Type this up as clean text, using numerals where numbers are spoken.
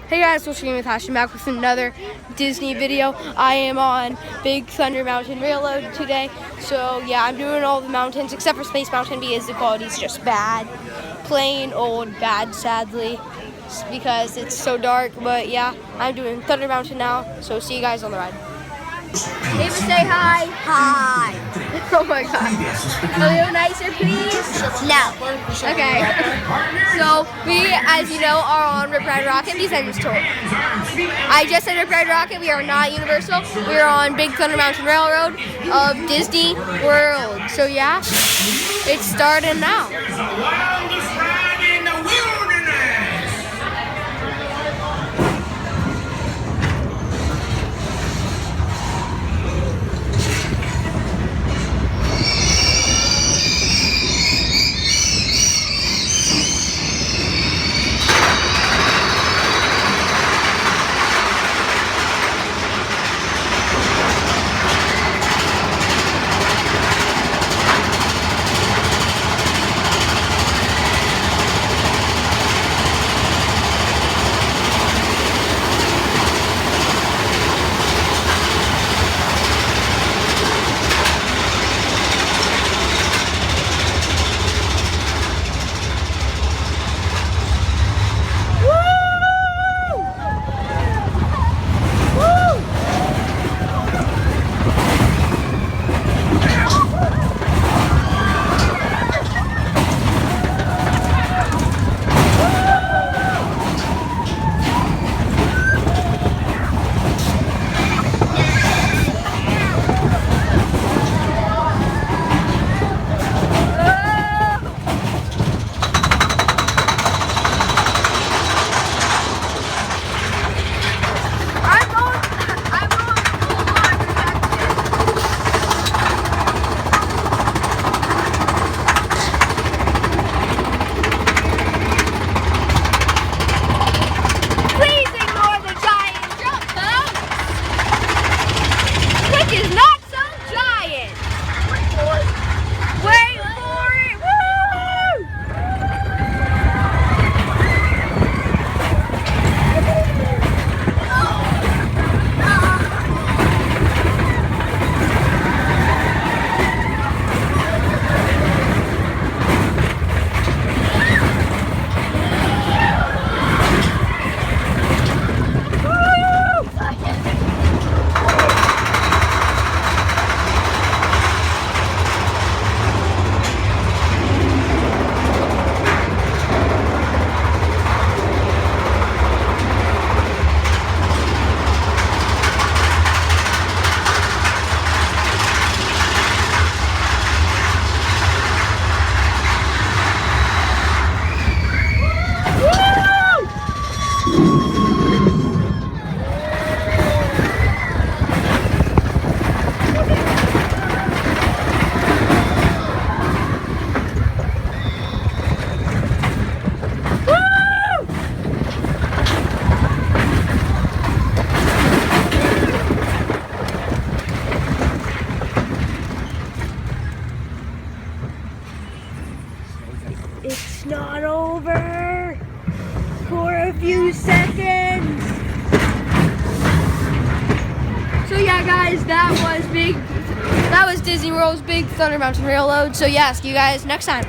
Hey guys, Social Game with Ashton back with another Disney video. I am on Big Thunder Mountain Railroad today. So yeah, I'm doing all the mountains except for Space Mountain because the quality's just bad. Plain old bad, sadly, because it's so dark. But yeah, I'm doing Thunder Mountain now. So see you guys on the ride. Ava, say hi. Hi. Oh my god. A little nicer, please? No. Okay. So we, as you know, are on Rip Ride Rockit because I just told. I just said Rip Ride Rockit. We are not Universal. We are on Big Thunder Mountain Railroad of Disney World. So yeah, it's starting now. It's not over for a few seconds. So yeah, guys, that was Disney World's Big Thunder Mountain Railroad. So yeah, see you guys next time.